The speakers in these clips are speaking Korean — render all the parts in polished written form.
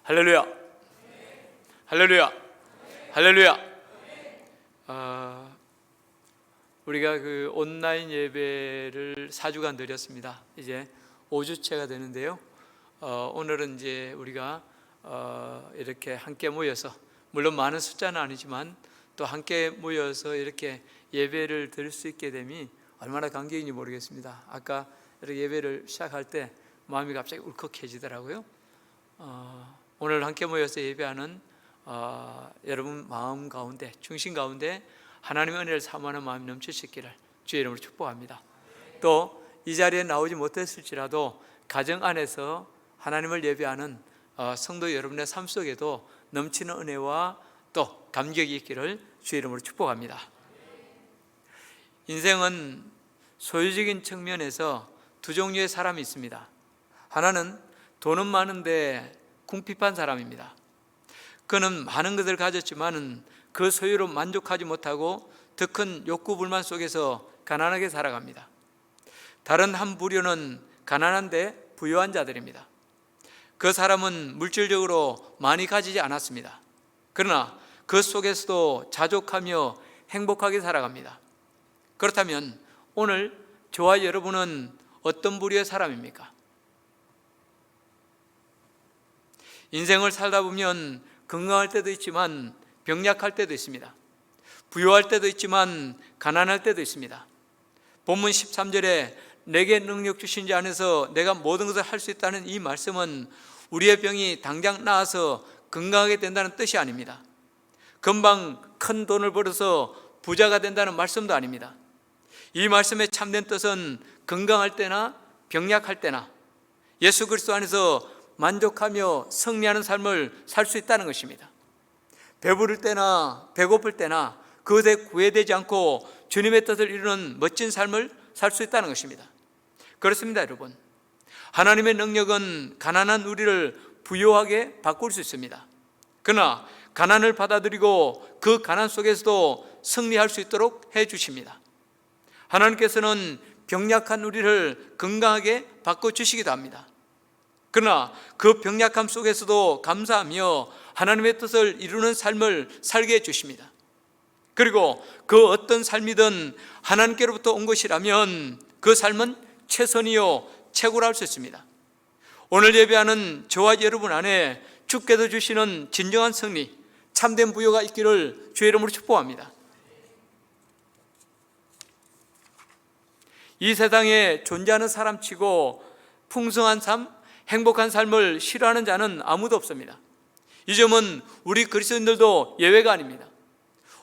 할렐루야. 할렐루야. 할렐루야. 우리가 그 온라인 예배를 4주간 드렸습니다. 이제 5주째가 되는데요. 오늘은 이제 우리가 이렇게 함께 모여서, 물론 많은 숫자는 아니지만 또 함께 모여서 이렇게 예배를 드릴 수 있게 됨이 얼마나 감격인지 모르겠습니다. 아까 이렇게 예배를 시작할 때 마음이 갑자기 울컥해지더라고요. 오늘 함께 모여서 예배하는 여러분 마음 가운데, 중심 가운데 하나님의 은혜를 사모하는 마음이 넘치시기를 주의 이름으로 축복합니다. 또 이 자리에 나오지 못했을지라도 가정 안에서 하나님을 예배하는 성도 여러분의 삶 속에도 넘치는 은혜와 또 감격이 있기를 주의 이름으로 축복합니다. 인생은 소유적인 측면에서 두 종류의 사람이 있습니다. 하나는 돈은 많은데 궁핍한 사람입니다. 그는 많은 것을 가졌지만 그 소유로 만족하지 못하고 더 큰 욕구 불만 속에서 가난하게 살아갑니다. 다른 한 부류는 가난한데 부유한 자들입니다. 그 사람은 물질적으로 많이 가지지 않았습니다. 그러나 그 속에서도 자족하며 행복하게 살아갑니다. 그렇다면 오늘 저와 여러분은 어떤 부류의 사람입니까? 인생을 살다 보면 건강할 때도 있지만 병약할 때도 있습니다. 부유할 때도 있지만 가난할 때도 있습니다. 본문 13절에 내게 능력 주신 자 안에서 내가 모든 것을 할 수 있다는 이 말씀은 우리의 병이 당장 나아서 건강하게 된다는 뜻이 아닙니다. 금방 큰 돈을 벌어서 부자가 된다는 말씀도 아닙니다. 이 말씀의 참된 뜻은 건강할 때나 병약할 때나 예수 그리스도 안에서 만족하며 승리하는 삶을 살 수 있다는 것입니다. 배부를 때나 배고플 때나 그것에 구애되지 않고 주님의 뜻을 이루는 멋진 삶을 살 수 있다는 것입니다. 그렇습니다, 여러분. 하나님의 능력은 가난한 우리를 부유하게 바꿀 수 있습니다. 그러나 가난을 받아들이고 그 가난 속에서도 승리할 수 있도록 해주십니다. 하나님께서는 병약한 우리를 건강하게 바꿔주시기도 합니다. 그러나 그 병약함 속에서도 감사하며 하나님의 뜻을 이루는 삶을 살게 해주십니다. 그리고 그 어떤 삶이든 하나님께로부터 온 것이라면 그 삶은 최선이요 최고라 할 수 있습니다. 오늘 예배하는 저와 여러분 안에 주께서 주시는 진정한 승리, 참된 부요가 있기를 주의 이름으로 축복합니다. 이 세상에 존재하는 사람치고 풍성한 삶, 행복한 삶을 싫어하는 자는 아무도 없습니다. 이 점은 우리 그리스도인들도 예외가 아닙니다.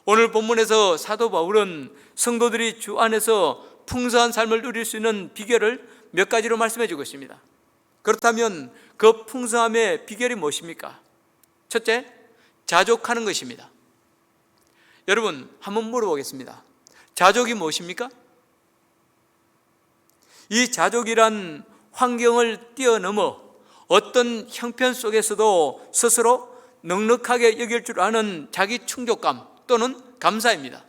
오늘 본문에서 사도 바울은 성도들이 주 안에서 풍성한 삶을 누릴 수 있는 비결을 몇 가지로 말씀해 주고 있습니다. 그렇다면 그 풍성함의 비결이 무엇입니까? 첫째, 자족하는 것입니다. 여러분, 한번 물어보겠습니다. 자족이 무엇입니까? 이 자족이란 환경을 뛰어넘어 어떤 형편 속에서도 스스로 넉넉하게 여길 줄 아는 자기 충족감 또는 감사입니다.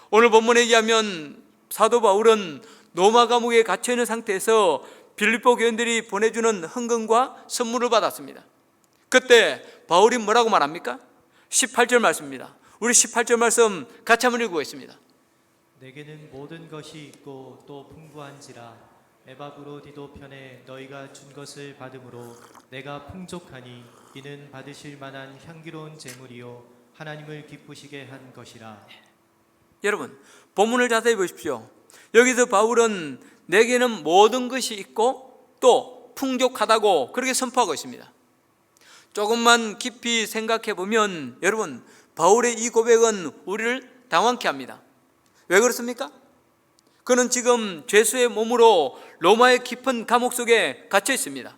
오늘 본문에 의하면 사도 바울은 로마 감옥에 갇혀 있는 상태에서 빌립보 교인들이 보내주는 헌금과 선물을 받았습니다. 그때 바울이 뭐라고 말합니까? 18절 말씀입니다. 우리 18절 말씀 같이 한번 읽어보겠습니다. 내게는 모든 것이 있고 또 풍부한지라 에바브로디도 편에 너희가 준 것을 받음으로 내가 풍족하니 이는 받으실 만한 향기로운 제물이요 하나님을 기쁘시게 한 것이라. 여러분, 본문을 자세히 보십시오. 여기서 바울은 내게는 모든 것이 있고 또 풍족하다고 그렇게 선포하고 있습니다. 조금만 깊이 생각해 보면 여러분, 바울의 이 고백은 우리를 당황케 합니다. 왜 그렇습니까? 그는 지금 죄수의 몸으로 로마의 깊은 감옥 속에 갇혀 있습니다.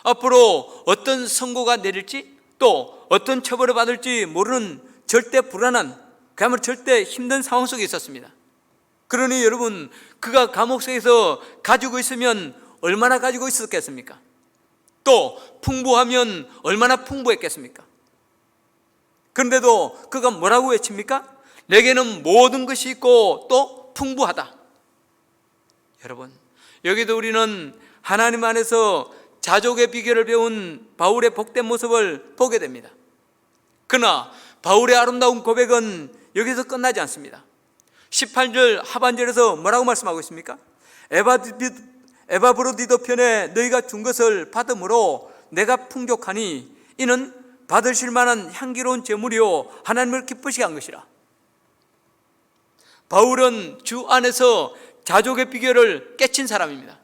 앞으로 어떤 선고가 내릴지 또 어떤 처벌을 받을지 모르는 절대 불안한, 그야말로 절대 힘든 상황 속에 있었습니다. 그러니 여러분, 그가 감옥 속에서 가지고 있으면 얼마나 가지고 있었겠습니까? 또 풍부하면 얼마나 풍부했겠습니까? 그런데도 그가 뭐라고 외칩니까? 내게는 모든 것이 있고 또 풍부하다. 여러분, 여기도 우리는 하나님 안에서 자족의 비결을 배운 바울의 복된 모습을 보게 됩니다. 그러나 바울의 아름다운 고백은 여기서 끝나지 않습니다. 18절 하반절에서 뭐라고 말씀하고 있습니까? 에바브로디도 편에 너희가 준 것을 받음으로 내가 풍족하니 이는 받으실 만한 향기로운 제물이요 하나님을 기쁘시게 한 것이라. 바울은 주 안에서 자족의 비결을 깨친 사람입니다.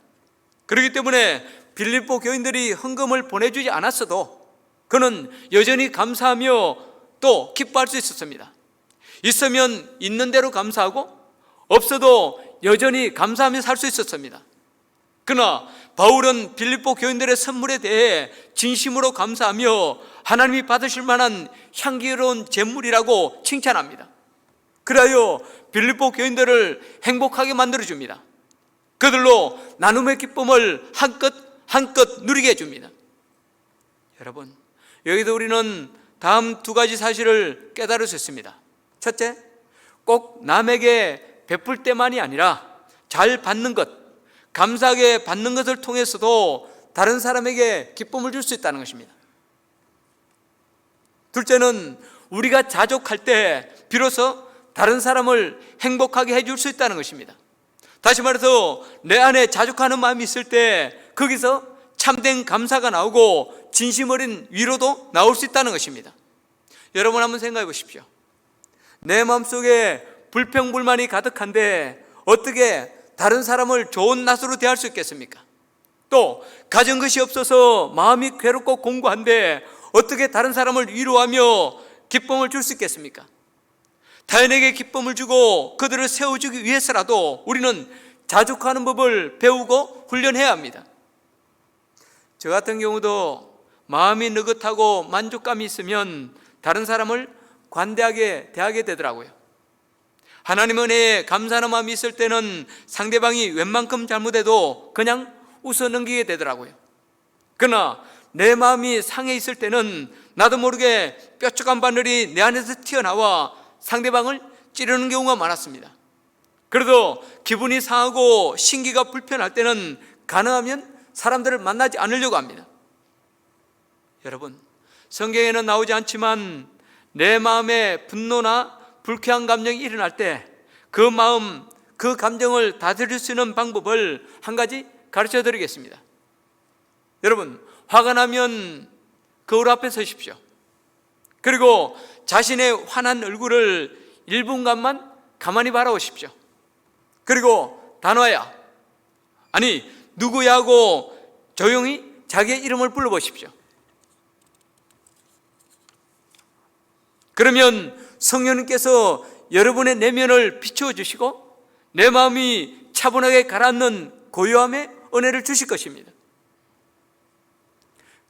그렇기 때문에 빌립보 교인들이 헌금을 보내주지 않았어도 그는 여전히 감사하며 또 기뻐할 수 있었습니다. 있으면 있는 대로 감사하고 없어도 여전히 감사하며 살 수 있었습니다. 그러나 바울은 빌립보 교인들의 선물에 대해 진심으로 감사하며 하나님이 받으실 만한 향기로운 제물이라고 칭찬합니다. 그리하여 빌립보 교인들을 행복하게 만들어줍니다. 그들로 나눔의 기쁨을 한껏 누리게 해줍니다. 여러분, 여기도 우리는 다음 두 가지 사실을 깨달을 수 있습니다. 첫째, 꼭 남에게 베풀 때만이 아니라 잘 받는 것, 감사하게 받는 것을 통해서도 다른 사람에게 기쁨을 줄 수 있다는 것입니다. 둘째는 우리가 자족할 때 비로소 다른 사람을 행복하게 해줄 수 있다는 것입니다. 다시 말해서 내 안에 자족하는 마음이 있을 때 거기서 참된 감사가 나오고 진심 어린 위로도 나올 수 있다는 것입니다. 여러분 한번 생각해 보십시오. 내 마음속에 불평불만이 가득한데 어떻게 다른 사람을 좋은 낯으로 대할 수 있겠습니까? 또 가진 것이 없어서 마음이 괴롭고 공고한데 어떻게 다른 사람을 위로하며 기쁨을 줄 수 있겠습니까? 타인에게 기쁨을 주고 그들을 세워주기 위해서라도 우리는 자족하는 법을 배우고 훈련해야 합니다. 저 같은 경우도 마음이 느긋하고 만족감이 있으면 다른 사람을 관대하게 대하게 되더라고요. 하나님 은혜에 감사하는 마음이 있을 때는 상대방이 웬만큼 잘못해도 그냥 웃어 넘기게 되더라고요. 그러나 내 마음이 상해 있을 때는 나도 모르게 뾰족한 바늘이 내 안에서 튀어나와 상대방을 찌르는 경우가 많았습니다. 그래도 기분이 상하고 신기가 불편할 때는 가능하면 사람들을 만나지 않으려고 합니다. 여러분, 성경에는 나오지 않지만 내 마음에 분노나 불쾌한 감정이 일어날 때 그 마음, 그 감정을 다스릴 수 있는 방법을 한 가지 가르쳐 드리겠습니다. 여러분, 화가 나면 거울 앞에 서십시오. 그리고 자신의 화난 얼굴을 1분간만 가만히 바라보십시오. 그리고 단호야, 아니 누구야 하고 조용히 자기의 이름을 불러보십시오. 그러면 성령님께서 여러분의 내면을 비추어 주시고 내 마음이 차분하게 가라앉는 고요함의 은혜를 주실 것입니다.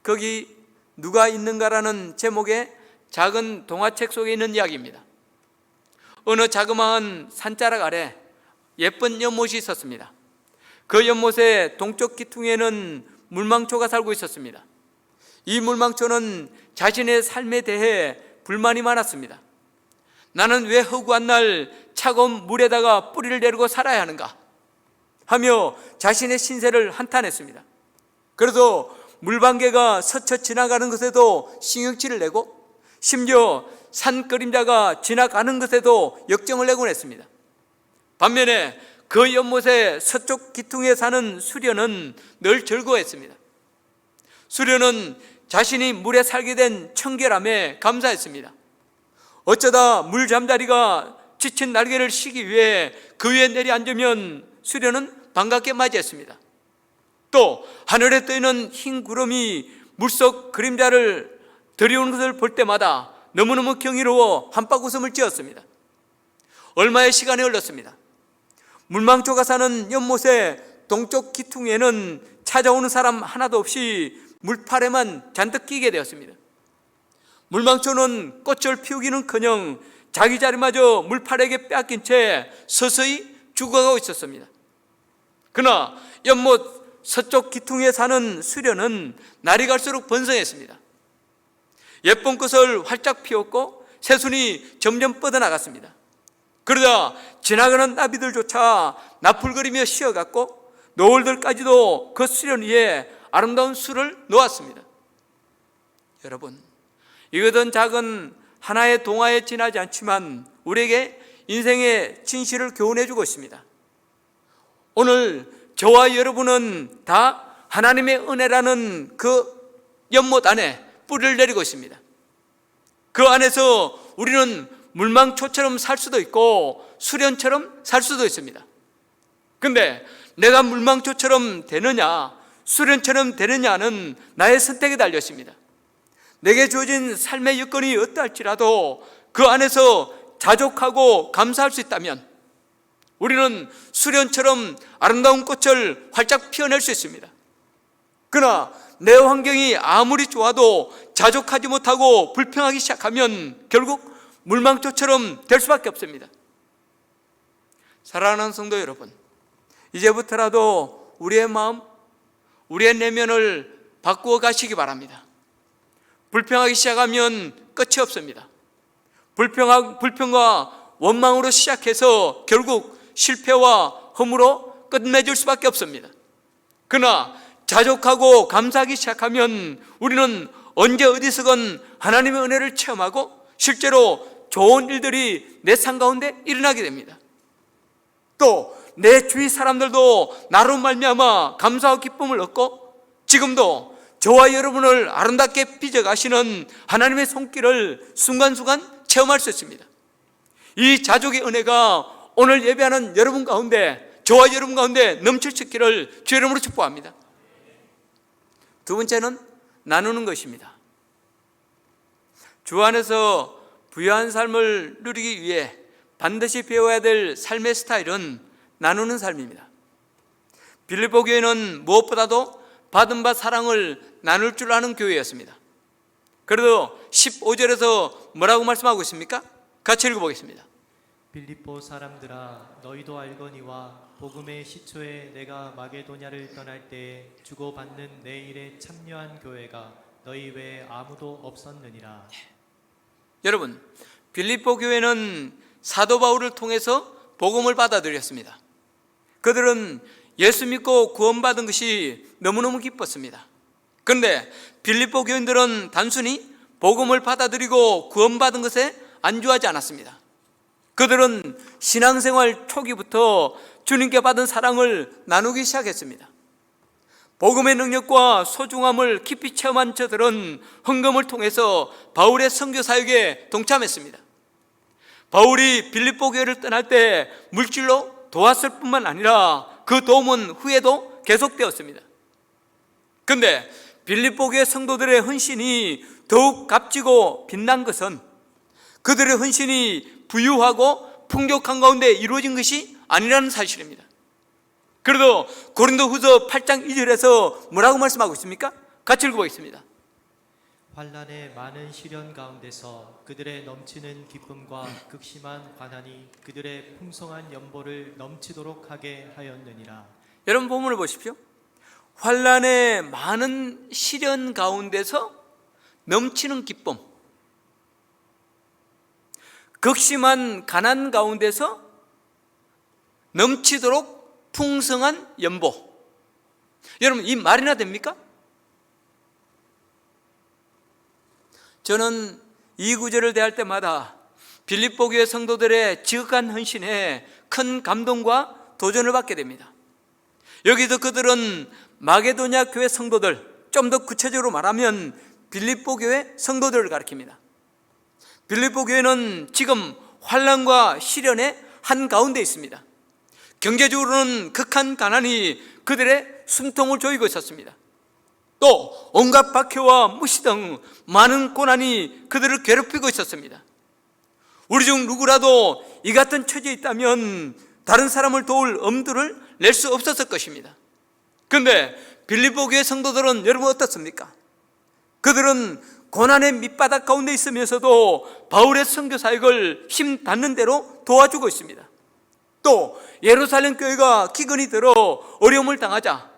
거기 누가 있는가라는 제목의 작은 동화책 속에 있는 이야기입니다. 어느 자그마한 산자락 아래 예쁜 연못이 있었습니다. 그 연못의 동쪽 기퉁에는 물망초가 살고 있었습니다. 이 물망초는 자신의 삶에 대해 불만이 많았습니다. 나는 왜 허구한 날 차가운 물에다가 뿌리를 내리고 살아야 하는가 하며 자신의 신세를 한탄했습니다. 그래서 물방개가 스쳐 지나가는 것에도 신경질을 내고 심지어 산 그림자가 지나가는 것에도 역정을 내곤 했습니다. 반면에 그 연못의 서쪽 기퉁에 사는 수련은 늘 즐거워했습니다. 수련은 자신이 물에 살게 된 청결함에 감사했습니다. 어쩌다 물 잠자리가 지친 날개를 쉬기 위해 그 위에 내려앉으면 수련은 반갑게 맞이했습니다. 또 하늘에 떠있는 흰 구름이 물속 그림자를 들이오는 것을 볼 때마다 너무너무 경이로워 한박 웃음을 지었습니다. 얼마의 시간이 흘렀습니다. 물망초가 사는 연못의 동쪽 기퉁에는 찾아오는 사람 하나도 없이 물파래만 잔뜩 끼게 되었습니다. 물망초는 꽃을 피우기는커녕 자기 자리마저 물파래에게 빼앗긴 채 서서히 죽어가고 있었습니다. 그러나 연못 서쪽 기퉁에 사는 수련은 날이 갈수록 번성했습니다. 예쁜 꽃을 활짝 피웠고 새순이 점점 뻗어나갔습니다. 그러다 지나가는 나비들조차 나풀거리며 쉬어갔고 노을들까지도 그 수련 위에 아름다운 술을 놓았습니다. 여러분, 이것은 작은 하나의 동화에 지나지 않지만 우리에게 인생의 진실을 교훈해 주고 있습니다. 오늘 저와 여러분은 다 하나님의 은혜라는 그 연못 안에 뿌리를 내리고 있습니다. 그 안에서 우리는 물망초처럼 살 수도 있고 수련처럼 살 수도 있습니다. 근데 내가 물망초처럼 되느냐 수련처럼 되느냐는 나의 선택에 달려 있습니다. 내게 주어진 삶의 여건이 어떠할지라도 그 안에서 자족하고 감사할 수 있다면 우리는 수련처럼 아름다운 꽃을 활짝 피워낼 수 있습니다. 그러나 내 환경이 아무리 좋아도 자족하지 못하고 불평하기 시작하면 결국 물망초처럼 될 수밖에 없습니다. 사랑하는 성도 여러분, 이제부터라도 우리의 마음, 우리의 내면을 바꾸어 가시기 바랍니다. 불평하기 시작하면 끝이 없습니다. 불평과 원망으로 시작해서 결국 실패와 허무로 끝맺을 수밖에 없습니다. 그러나 자족하고 감사하기 시작하면 우리는 언제 어디서건 하나님의 은혜를 체험하고 실제로 좋은 일들이 내 삶 가운데 일어나게 됩니다. 또 내 주위 사람들도 나로 말미암아 감사와 기쁨을 얻고 지금도 저와 여러분을 아름답게 빚어가시는 하나님의 손길을 순간순간 체험할 수 있습니다. 이 자족의 은혜가 오늘 예배하는 여러분 가운데, 저와 여러분 가운데 넘칠 수 있기를 주 이름으로 축복합니다. 두 번째는 나누는 것입니다. 주 안에서 부유한 삶을 누리기 위해 반드시 배워야 될 삶의 스타일은 나누는 삶입니다. 빌립보 교회는 무엇보다도 받은 바 사랑을 나눌 줄 아는 교회였습니다. 그래도 15절에서 뭐라고 말씀하고 있습니까? 같이 읽어보겠습니다. 빌립보 사람들아, 너희도 알거니와 복음의 시초에 내가 마게도냐를 떠날 때에 주고받는 내 일에 참여한 교회가 너희 외에 아무도 없었느니라. 여러분, 빌립보 교회는 사도 바울을 통해서 복음을 받아들였습니다. 그들은 예수 믿고 구원받은 것이 너무너무 기뻤습니다. 그런데 빌립보 교인들은 단순히 복음을 받아들이고 구원받은 것에 안주하지 않았습니다. 그들은 신앙생활 초기부터 주님께 받은 사랑을 나누기 시작했습니다. 복음의 능력과 소중함을 깊이 체험한 저들은 헌금을 통해서 바울의 선교 사역에 동참했습니다. 바울이 빌립보 교회를 떠날 때 물질로 도왔을 뿐만 아니라 그 도움은 후에도 계속되었습니다. 그런데 빌립보 교회 성도들의 헌신이 더욱 값지고 빛난 것은 그들의 헌신이 부유하고 풍족한 가운데 이루어진 것이 아니라는 사실입니다. 그래도 고린도후서 8장 2절에서 뭐라고 말씀하고 있습니까? 같이 읽어보겠습니다. 환난의 많은 시련 가운데서 그들의 넘치는 기쁨과 극심한 관한이 그들의 풍성한 연보를 넘치도록 하게 하였느니라. 여러분 본문을 보십시오. 환난의 많은 시련 가운데서 넘치는 기쁨, 극심한 가난 가운데서 넘치도록 풍성한 연보. 여러분, 이 말이나 됩니까? 저는 이 구절을 대할 때마다 빌립보 교회 성도들의 지극한 헌신에 큰 감동과 도전을 받게 됩니다. 여기서 그들은 마게도냐 교회 성도들, 좀 더 구체적으로 말하면 빌립보 교회 성도들을 가리킵니다. 빌립보 교회는 지금 환난과 시련의 한가운데 있습니다. 경제적으로는 극한 가난이 그들의 숨통을 조이고 있었습니다. 또 온갖 박해와 무시 등 많은 고난이 그들을 괴롭히고 있었습니다. 우리 중 누구라도 이 같은 처지에 있다면 다른 사람을 도울 엄두를 낼 수 없었을 것입니다. 그런데 빌립보 교회 성도들은 여러분 어떻습니까? 그들은 고난의 밑바닥 가운데 있으면서도 바울의 선교 사역을 힘 닿는 대로 도와주고 있습니다. 또 예루살렘 교회가 기근이 들어 어려움을 당하자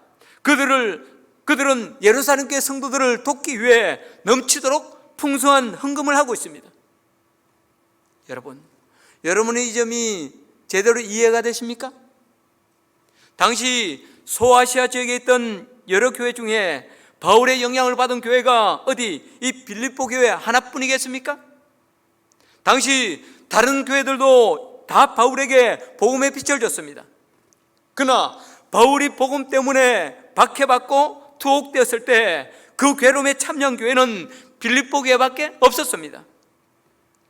그들은 예루살렘 교회 성도들을 돕기 위해 넘치도록 풍성한 헌금을 하고 있습니다. 여러분, 여러분의 이 점이 제대로 이해가 되십니까? 당시 소아시아 지역에 있던 여러 교회 중에 바울의 영향을 받은 교회가 어디 이 빌립보 교회 하나뿐이겠습니까? 당시 다른 교회들도 다 바울에게 복음의 빛을 줬습니다. 그러나 바울이 복음 때문에 박해받고 투옥되었을 때 그 괴로움에 참여한 교회는 빌립보 교회밖에 없었습니다.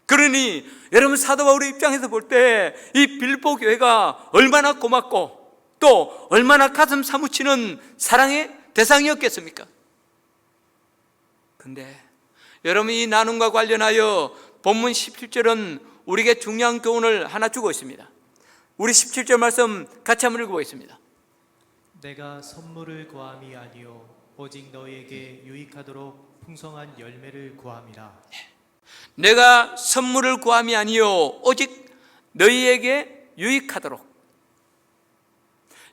그러니 여러분, 사도 바울의 입장에서 볼 때 이 빌립보 교회가 얼마나 고맙고 또 얼마나 가슴 사무치는 사랑의 대상이었겠습니까? 근데 여러분, 이 나눔과 관련하여 본문 17절은 우리에게 중요한 교훈을 하나 주고 있습니다. 우리 17절 말씀 같이 한번 읽어보겠습니다. 내가 선물을 구함이 아니요 오직 너희에게 유익하도록 풍성한 열매를 구함이라. 내가 선물을 구함이 아니요 오직 너희에게 유익하도록.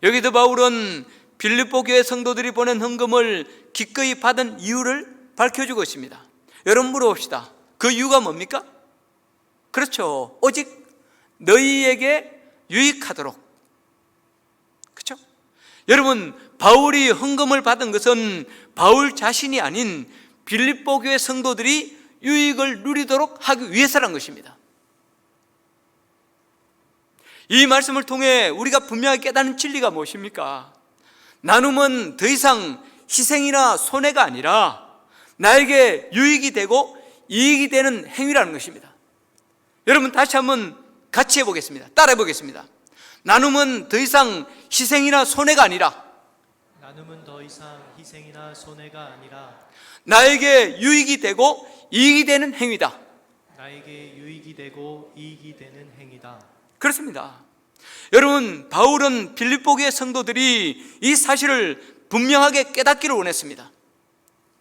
여기서 바울은 빌립보 교회 성도들이 보낸 헌금을 기꺼이 받은 이유를 밝혀주고 있습니다. 여러분, 물어봅시다. 그 이유가 뭡니까? 그렇죠. 오직 너희에게 유익하도록. 그렇죠? 여러분, 바울이 헌금을 받은 것은 바울 자신이 아닌 빌립보 교회 성도들이 유익을 누리도록 하기 위해서란 것입니다. 이 말씀을 통해 우리가 분명히 깨닫는 진리가 무엇입니까? 나눔은 더 이상 희생이나 손해가 아니라 나에게 유익이 되고 이익이 되는 행위라는 것입니다. 여러분, 다시 한번 같이 해보겠습니다. 따라해 보겠습니다. 나눔은 더 이상 희생이나 손해가 아니라 나눔은 더 이상 희생이나 손해가 아니라 나에게 유익이 되고 이익이 되는 행위다. 나에게 유익이 되고 이익이 되는 행위다. 그렇습니다. 여러분, 바울은 빌립보 교회 성도들이 이 사실을 분명하게 깨닫기를 원했습니다.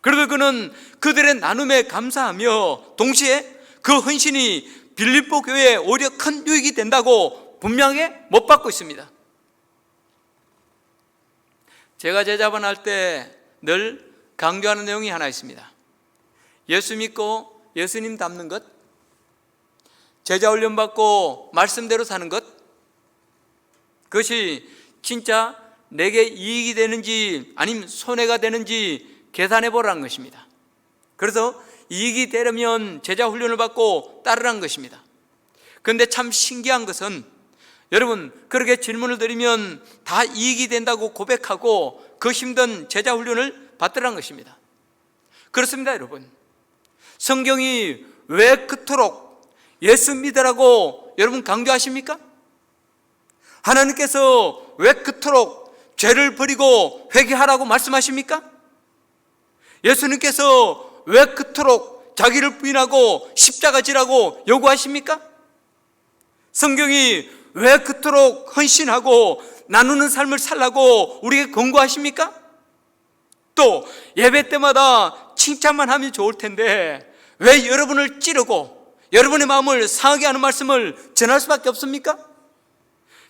그래서 그는 그들의 나눔에 감사하며 동시에 그 헌신이 빌립보 교회에 오히려 큰 유익이 된다고 분명하게 못 받고 있습니다. 제가 제자반할 때 늘 강조하는 내용이 하나 있습니다. 예수 믿고 예수님 닮는 것, 제자 훈련 받고 말씀대로 사는 것, 그것이 진짜 내게 이익이 되는지 아니면 손해가 되는지 계산해 보라는 것입니다. 그래서 이익이 되려면 제자 훈련을 받고 따르라는 것입니다. 그런데 참 신기한 것은 여러분, 그렇게 질문을 드리면 다 이익이 된다고 고백하고 그 힘든 제자 훈련을 받더라는 것입니다. 그렇습니다, 여러분. 성경이 왜 그토록 예수 믿으라고 여러분 강조하십니까? 하나님께서 왜 그토록 죄를 버리고 회개하라고 말씀하십니까? 예수님께서 왜 그토록 자기를 부인하고 십자가 지라고 요구하십니까? 성경이 왜 그토록 헌신하고 나누는 삶을 살라고 우리에게 권고하십니까? 또 예배 때마다 칭찬만 하면 좋을 텐데 왜 여러분을 찌르고 여러분의 마음을 상하게 하는 말씀을 전할 수밖에 없습니까?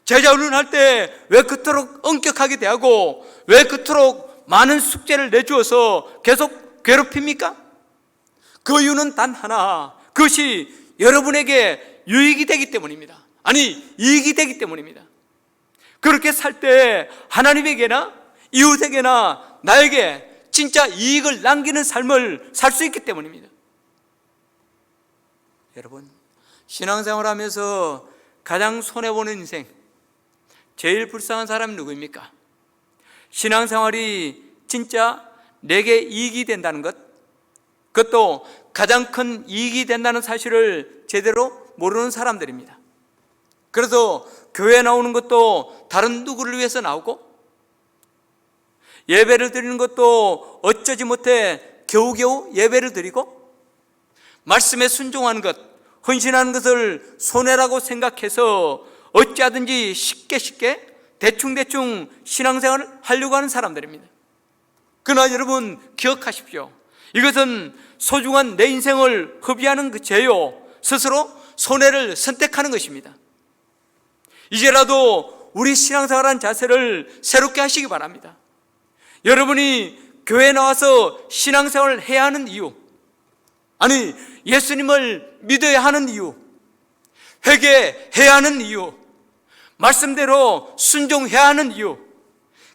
제자 훈련할 때 왜 그토록 엄격하게 대하고 왜 그토록 많은 숙제를 내주어서 계속 괴롭힙니까? 그 이유는 단 하나, 그것이 여러분에게 유익이 되기 때문입니다. 아니, 이익이 되기 때문입니다. 그렇게 살 때 하나님에게나 이웃에게나 나에게 진짜 이익을 남기는 삶을 살 수 있기 때문입니다. 여러분, 신앙생활하면서 가장 손해보는 인생, 제일 불쌍한 사람이 누구입니까? 신앙생활이 진짜 내게 이익이 된다는 것, 그것도 가장 큰 이익이 된다는 사실을 제대로 모르는 사람들입니다. 그래서 교회에 나오는 것도 다른 누구를 위해서 나오고, 예배를 드리는 것도 어쩌지 못해 겨우겨우 예배를 드리고, 말씀에 순종하는 것, 헌신하는 것을 손해라고 생각해서 어찌하든지 쉽게 대충 신앙생활을 하려고 하는 사람들입니다. 그러나 여러분 기억하십시오. 이것은 소중한 내 인생을 허비하는 그 죄요, 스스로 손해를 선택하는 것입니다. 이제라도 우리 신앙생활한 자세를 새롭게 하시기 바랍니다. 여러분이 교회에 나와서 신앙생활을 해야 하는 이유, 아니 예수님을 믿어야 하는 이유, 회개해야 하는 이유, 말씀대로 순종해야 하는 이유,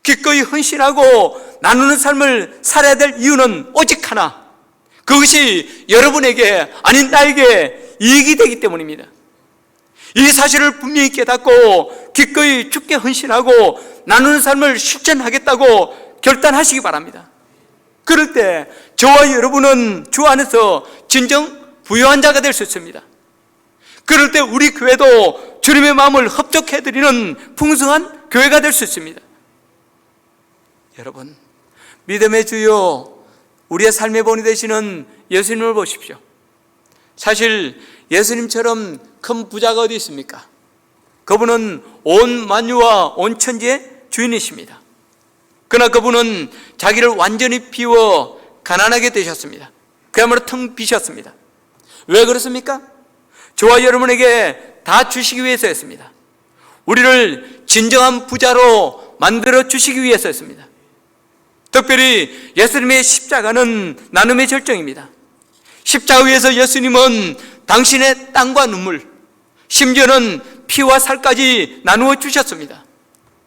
기꺼이 헌신하고 나누는 삶을 살아야 될 이유는 오직 하나, 그것이 여러분에게 아닌 나에게 이익이 되기 때문입니다. 이 사실을 분명히 깨닫고 기꺼이 주께 헌신하고 나누는 삶을 실천하겠다고 결단하시기 바랍니다. 그럴 때 저와 여러분은 주 안에서 진정 부유한 자가 될 수 있습니다. 그럴 때 우리 교회도 주님의 마음을 흡족해드리는 풍성한 교회가 될 수 있습니다. 여러분, 믿음의 주요 우리의 삶의 본이 되시는 예수님을 보십시오. 사실 예수님처럼 큰 부자가 어디 있습니까? 그분은 온 만유와 온 천지의 주인이십니다. 그러나 그분은 자기를 완전히 비워 가난하게 되셨습니다. 그야말로 텅 비셨습니다. 왜 그렇습니까? 저와 여러분에게 다 주시기 위해서였습니다. 우리를 진정한 부자로 만들어 주시기 위해서였습니다. 특별히 예수님의 십자가는 나눔의 절정입니다. 십자가 위에서 예수님은 당신의 땀과 눈물, 심지어는 피와 살까지 나누어 주셨습니다.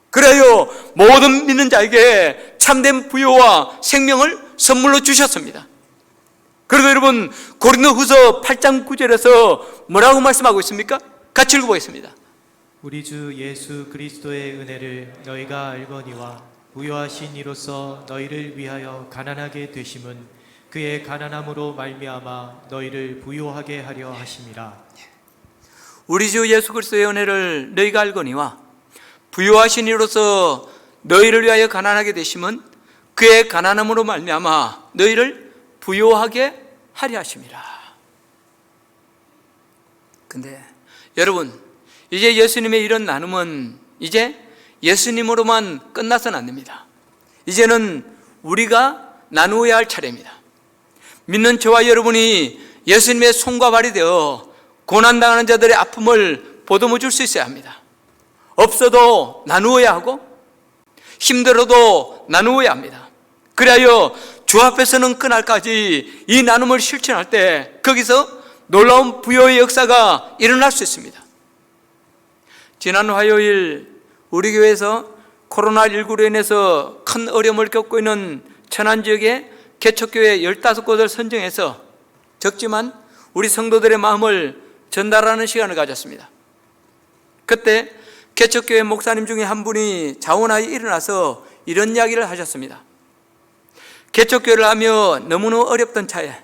그래요 모든 믿는 자에게 참된 부요와 생명을 선물로 주셨습니다. 그래서 여러분, 고린도후서 8장 9절에서 뭐라고 말씀하고 있습니까? 같이 읽어보겠습니다. 우리 주 예수 그리스도의 은혜를 너희가 알거니와 부요하신 이로써 너희를 위하여 가난하게 되심은 그의 가난함으로 말미암아 너희를 부요하게 하려 하심이라. 우리 주 예수 그리스도의 은혜를 너희가 알거니와 부요하신 이로써 너희를 위하여 가난하게 되심은 그의 가난함으로 말미암아 너희를 부요하게 하려 하심이라. 근데 여러분, 이제 예수님의 이런 나눔은 이제 예수님으로만 끝나서는 안 됩니다. 이제는 우리가 나누어야 할 차례입니다. 믿는 저와 여러분이 예수님의 손과 발이 되어 고난당하는 자들의 아픔을 보듬어 줄 수 있어야 합니다. 없어도 나누어야 하고 힘들어도 나누어야 합니다. 그리하여 주 앞에서는 그날까지 이 나눔을 실천할 때 거기서 놀라운 부요의 역사가 일어날 수 있습니다. 지난 화요일 우리 교회에서 코로나19로 인해서 큰 어려움을 겪고 있는 천안 지역의 개척교회 15곳을 선정해서 적지만 우리 성도들의 마음을 전달하는 시간을 가졌습니다. 그때 개척교회 목사님 중에 한 분이 자원하에 일어나서 이런 이야기를 하셨습니다. 개척교회를 하며 너무나 어렵던 차에,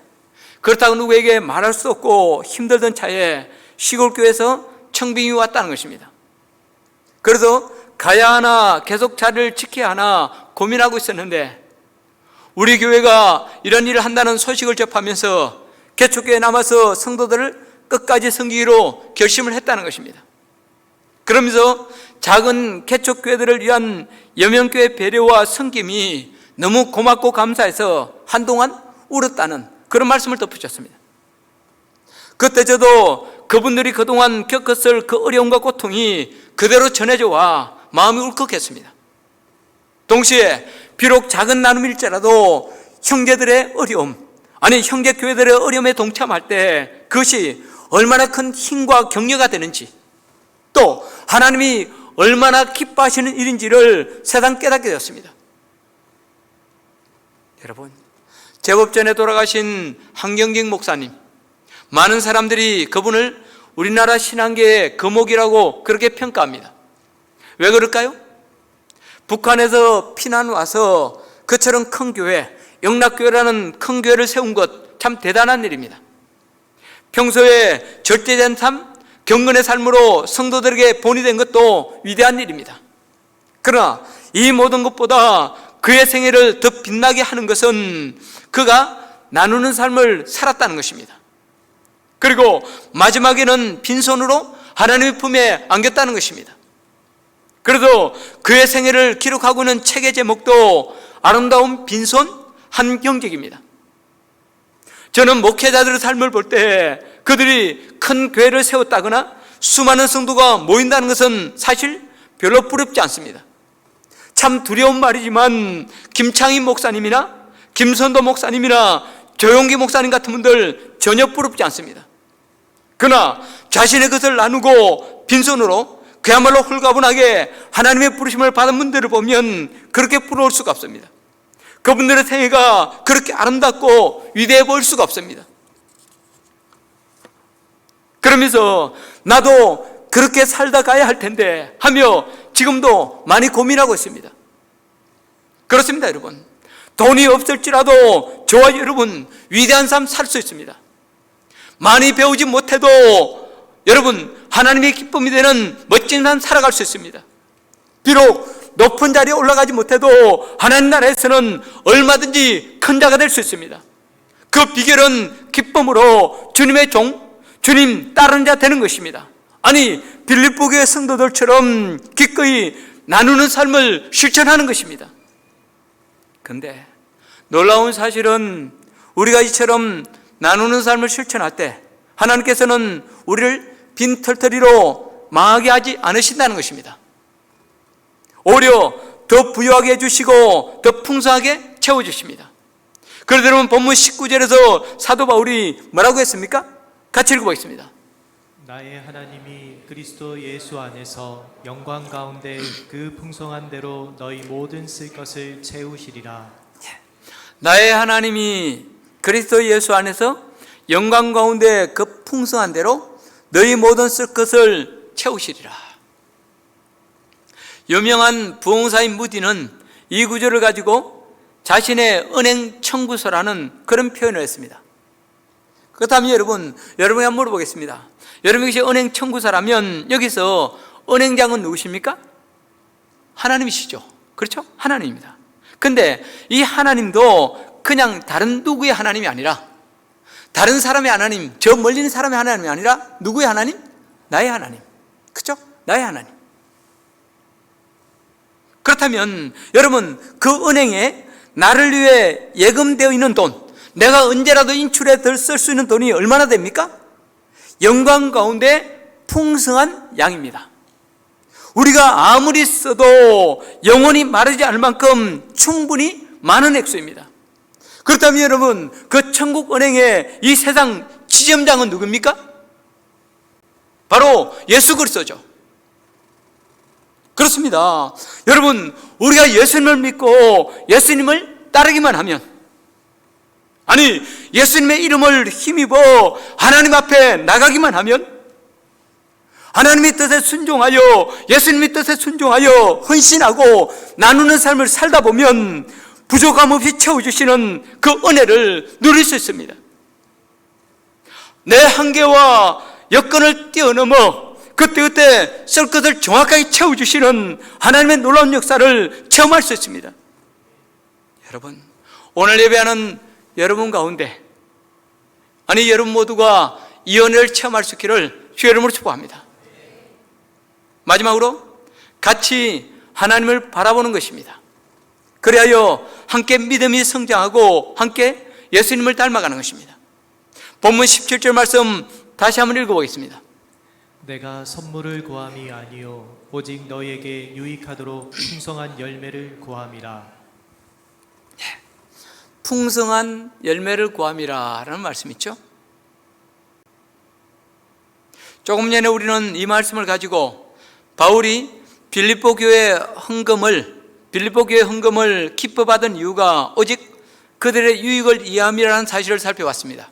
그렇다고 누구에게 말할 수 없고 힘들던 차에 시골교회에서 청빙이 왔다는 것입니다. 그래서 가야 하나 계속 자리를 지켜야 하나 고민하고 있었는데 우리 교회가 이런 일을 한다는 소식을 접하면서 개척교회에 남아서 성도들을 끝까지 섬기기로 결심을 했다는 것입니다. 그러면서 작은 개척교회들을 위한 여명교회 배려와 섬김이 너무 고맙고 감사해서 한동안 울었다는 그런 말씀을 덧붙였습니다. 그때 저도 그분들이 그동안 겪었을 그 어려움과 고통이 그대로 전해져 와 마음이 울컥했습니다. 동시에 비록 작은 나눔일지라도 형제들의 어려움, 아니 형제교회들의 어려움에 동참할 때 그것이 얼마나 큰 힘과 격려가 되는지, 또 하나님이 얼마나 기뻐하시는 일인지를 새삼 깨닫게 되었습니다. 여러분, 제법 전에 돌아가신 한경직 목사님, 많은 사람들이 그분을 우리나라 신앙계의 거목이라고 그렇게 평가합니다. 왜 그럴까요? 북한에서 피난 와서 그처럼 큰 교회, 영락교회라는 큰 교회를 세운 것 참 대단한 일입니다. 평소에 절제된 삶, 경건의 삶으로 성도들에게 본이 된 것도 위대한 일입니다. 그러나 이 모든 것보다 그의 생애를 더 빛나게 하는 것은 그가 나누는 삶을 살았다는 것입니다. 그리고 마지막에는 빈손으로 하나님의 품에 안겼다는 것입니다. 그래도 그의 생애를 기록하고 있는 책의 제목도 아름다운 빈손 한경직입니다. 저는 목회자들의 삶을 볼 때 그들이 큰 교회를 세웠다거나 수많은 성도가 모인다는 것은 사실 별로 부럽지 않습니다. 참 두려운 말이지만 김창희 목사님이나 김선도 목사님이나 조용기 목사님 같은 분들 전혀 부럽지 않습니다. 그러나 자신의 것을 나누고 빈손으로 그야말로 홀가분하게 하나님의 부르심을 받은 분들을 보면 그렇게 부러울 수가 없습니다. 그분들의 생애가 그렇게 아름답고 위대해 보일 수가 없습니다. 그러면서 나도 그렇게 살다 가야 할 텐데 하며 지금도 많이 고민하고 있습니다. 그렇습니다, 여러분. 돈이 없을지라도 저와 여러분 위대한 삶 살 수 있습니다. 많이 배우지 못해도 여러분 하나님의 기쁨이 되는 멋진 삶 살아갈 수 있습니다. 비록 높은 자리에 올라가지 못해도 하나님 나라에서는 얼마든지 큰 자가 될 수 있습니다. 그 비결은 기쁨으로 주님의 종, 주님 따르는 자 되는 것입니다. 아니 빌립보 교회 성도들처럼 기꺼이 나누는 삶을 실천하는 것입니다. 그런데 놀라운 사실은 우리가 이처럼 나누는 삶을 실천할 때 하나님께서는 우리를 빈털터리로 망하게 하지 않으신다는 것입니다. 오히려 더 부유하게 해주시고 더 풍성하게 채워주십니다. 그래서 여러분 본문 19절에서 사도 바울이 뭐라고 했습니까? 같이 읽어보겠습니다. 나의 하나님이 그리스도 예수 안에서 영광 가운데 그 풍성한 대로 너희 모든 쓸 것을 채우시리라. 나의 하나님이 그리스도 예수 안에서 영광 가운데 그 풍성한 대로 너희 모든 쓸 것을 채우시리라. 유명한 부흥사인 무디는 이 구절을 가지고 자신의 은행 청구서라는 그런 표현을 했습니다. 그렇다면 여러분이 한번 물어보겠습니다. 여러분이 은행 청구사라면 여기서 은행장은 누구십니까? 하나님이시죠. 그렇죠? 하나님입니다. 근데 이 하나님도 그냥 다른 누구의 하나님이 아니라 다른 사람의 하나님, 저 멀리 있는 사람의 하나님이 아니라 누구의 하나님? 나의 하나님. 그렇죠? 나의 하나님. 그렇다면 여러분 그 은행에 나를 위해 예금되어 있는 돈, 내가 언제라도 인출해 쓸 수 있는 돈이 얼마나 됩니까? 영광 가운데 풍성한 양입니다. 우리가 아무리 써도 영원히 마르지 않을 만큼 충분히 많은 액수입니다. 그렇다면 여러분 그 천국 은행의 이 세상 지점장은 누굽니까? 바로 예수 그리스도죠. 그렇습니다. 여러분 우리가 예수님을 믿고 예수님을 따르기만 하면, 아니 예수님의 이름을 힘입어 하나님 앞에 나가기만 하면, 하나님의 뜻에 순종하여 예수님의 뜻에 순종하여 헌신하고 나누는 삶을 살다 보면 부족함 없이 채워주시는 그 은혜를 누릴 수 있습니다. 내 한계와 여건을 뛰어넘어 그때 쓸 것을 정확하게 채워주시는 하나님의 놀라운 역사를 체험할 수 있습니다. 여러분 오늘 예배하는 여러분 가운데, 아니 여러분 모두가 이 은혜를 체험할 수 있기를 주의 이름으로 축복합니다. 마지막으로 같이 하나님을 바라보는 것입니다. 그리하여 함께 믿음이 성장하고 함께 예수님을 닮아가는 것입니다. 본문 17절 말씀 다시 한번 읽어보겠습니다. 내가 선물을 구함이 아니요 오직 너희에게 유익하도록 풍성한 열매를 구함이라. 풍성한 열매를 구함이라 라는 말씀이 있죠. 조금 전에 우리는 이 말씀을 가지고 바울이 빌립보 교회 헌금을 기뻐받은 이유가 오직 그들의 유익을 위함이라는 사실을 살펴봤습니다.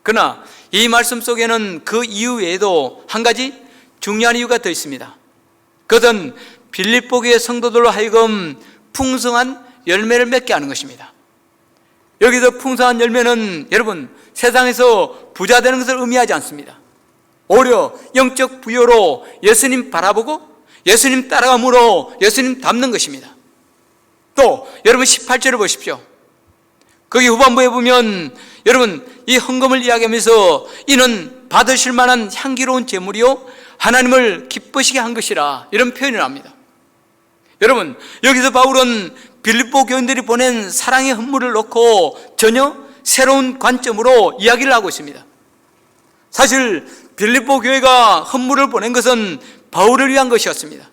그러나 이 말씀 속에는 그 이유 외에도 한 가지 중요한 이유가 더 있습니다. 그것은 빌립보 교회 성도들로 하여금 풍성한 열매를 맺게 하는 것입니다. 여기서 풍성한 열매는 여러분 세상에서 부자 되는 것을 의미하지 않습니다. 오히려 영적 부여로 예수님 바라보고 예수님 따라감으로 예수님 닮는 것입니다. 또 여러분 18절을 보십시오. 거기 후반부에 보면 여러분 이 헌금을 이야기하면서 이는 받으실 만한 향기로운 제물이요 하나님을 기쁘시게 한 것이라, 이런 표현을 합니다. 여러분 여기서 바울은 빌립보 교인들이 보낸 사랑의 헌물을 놓고 전혀 새로운 관점으로 이야기를 하고 있습니다. 사실 빌립보 교회가 헌물을 보낸 것은 바울을 위한 것이었습니다.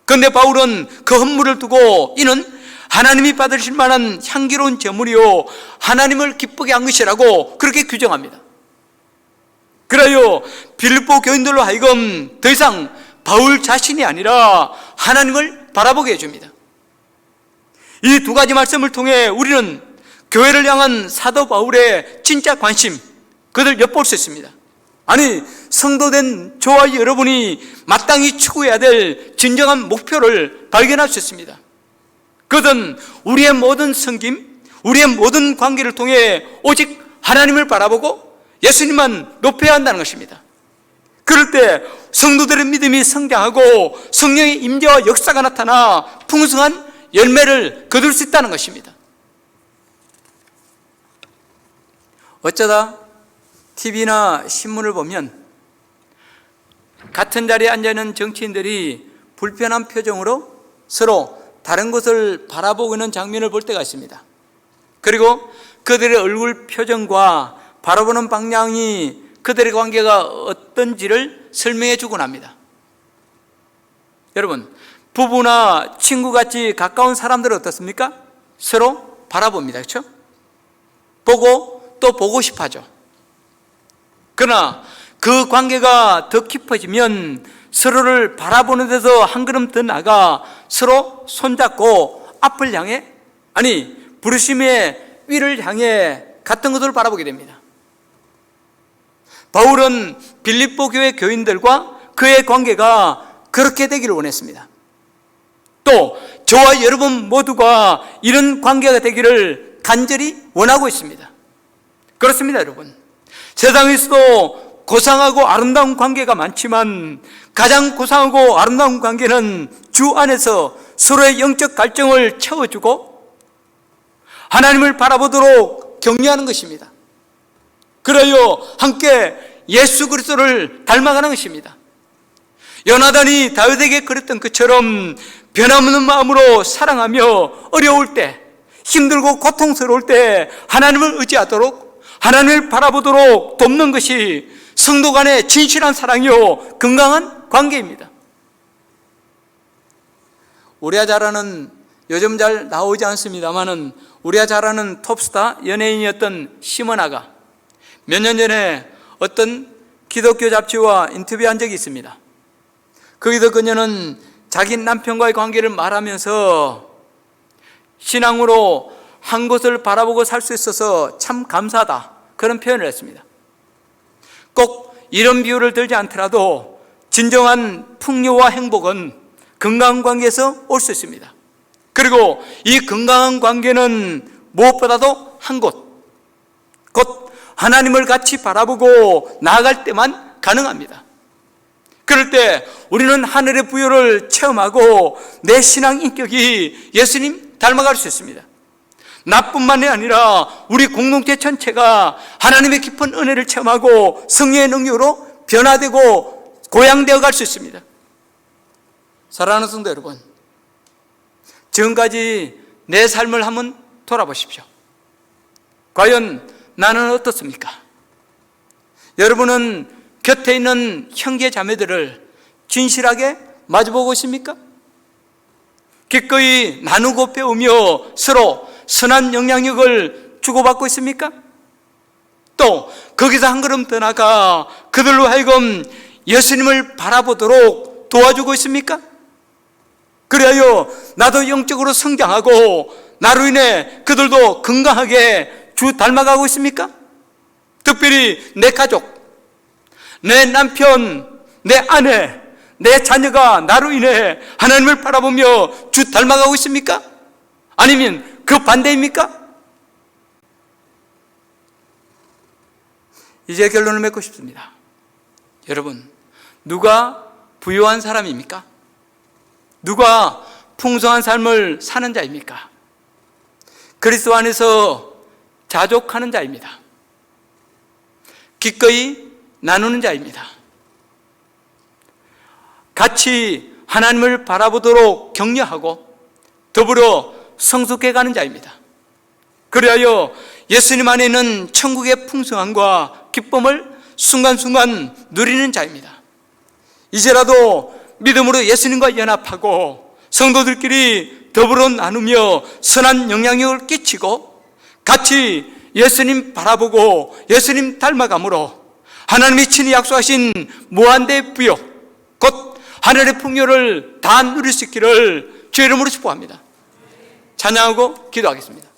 그런데 바울은 그 헌물을 두고 이는 하나님이 받으실 만한 향기로운 제물이요 하나님을 기쁘게 한 것이라고 그렇게 규정합니다. 그래요 빌립보 교인들로 하여금 더 이상 바울 자신이 아니라 하나님을 바라보게 해줍니다. 이 두 가지 말씀을 통해 우리는 교회를 향한 사도 바울의 진짜 관심, 그들 엿볼 수 있습니다. 아니, 성도된 저와 여러분이 마땅히 추구해야 될 진정한 목표를 발견할 수 있습니다. 그것은 우리의 모든 섬김, 우리의 모든 관계를 통해 오직 하나님을 바라보고 예수님만 높여야 한다는 것입니다. 그럴 때 성도들의 믿음이 성장하고 성령의 임재와 역사가 나타나 풍성한 열매를 거둘 수 있다는 것입니다. 어쩌다 TV나 신문을 보면 같은 자리에 앉아있는 정치인들이 불편한 표정으로 서로 다른 곳을 바라보고 있는 장면을 볼 때가 있습니다. 그리고 그들의 얼굴 표정과 바라보는 방향이 그들의 관계가 어떤지를 설명해 주곤 합니다. 여러분, 부부나 친구같이 가까운 사람들은 어떻습니까? 서로 바라봅니다. 그렇죠? 보고 또 보고 싶어 하죠. 그러나 그 관계가 더 깊어지면 서로를 바라보는 데서 한 걸음 더 나가 서로 손잡고 앞을 향해, 아니 부르심의 위를 향해 같은 것을 바라보게 됩니다. 바울은 빌립보 교회 교인들과 그의 관계가 그렇게 되기를 원했습니다. 또 저와 여러분 모두가 이런 관계가 되기를 간절히 원하고 있습니다. 그렇습니다, 여러분. 세상에서도 고상하고 아름다운 관계가 많지만 가장 고상하고 아름다운 관계는 주 안에서 서로의 영적 갈증을 채워주고 하나님을 바라보도록 격려하는 것입니다. 그래요 함께 예수 그리스도를 닮아가는 것입니다. 요나단이 다윗에게 그랬던 것처럼 변함없는 마음으로 사랑하며 어려울 때, 힘들고 고통스러울 때 하나님을 의지하도록, 하나님을 바라보도록 돕는 것이 성도 간의 진실한 사랑이요 건강한 관계입니다. 우리가 잘 아는, 요즘 잘 나오지 않습니다만은 우리가 잘 아는 톱스타 연예인이었던 시모나가 몇 년 전에 어떤 기독교 잡지와 인터뷰한 적이 있습니다. 거기서 그녀는 자기 남편과의 관계를 말하면서 신앙으로 한 곳을 바라보고 살 수 있어서 참 감사하다, 그런 표현을 했습니다. 꼭 이런 비유를 들지 않더라도 진정한 풍요와 행복은 건강한 관계에서 올 수 있습니다. 그리고 이 건강한 관계는 무엇보다도 한 곳, 곧 하나님을 같이 바라보고 나아갈 때만 가능합니다. 그럴 때 우리는 하늘의 부여를 체험하고 내 신앙 인격이 예수님 닮아갈 수 있습니다. 나뿐만이 아니라 우리 공동체 전체가 하나님의 깊은 은혜를 체험하고 성령의 능력으로 변화되고 고양되어 갈 수 있습니다. 사랑하는 성도 여러분, 지금까지 내 삶을 한번 돌아보십시오. 과연 나는 어떻습니까? 여러분은 곁에 있는 형제 자매들을 진실하게 마주보고 있습니까? 기꺼이 나누고 배우며 서로 선한 영향력을 주고받고 있습니까? 또 거기서 한 걸음 더 나가 그들로 하여금 예수님을 바라보도록 도와주고 있습니까? 그래야 나도 영적으로 성장하고 나로 인해 그들도 건강하게 주 닮아가고 있습니까? 특별히 내 가족, 내 남편, 내 아내, 내 자녀가 나로 인해 하나님을 바라보며 주 닮아가고 있습니까? 아니면 그 반대입니까? 이제 결론을 맺고 싶습니다. 여러분, 누가 부유한 사람입니까? 누가 풍성한 삶을 사는 자입니까? 그리스도 안에서 자족하는 자입니다. 기꺼이 나누는 자입니다. 같이 하나님을 바라보도록 격려하고 더불어 성숙해가는 자입니다. 그리하여 예수님 안에 있는 천국의 풍성함과 기쁨을 순간순간 누리는 자입니다. 이제라도 믿음으로 예수님과 연합하고 성도들끼리 더불어 나누며 선한 영향력을 끼치고 같이 예수님 바라보고 예수님 닮아감으로 하나님이 친히 약속하신 무한대의 부요, 곧 하늘의 풍요를 다 누릴 수 있기를 주의 이름으로 축복합니다. 찬양하고 기도하겠습니다.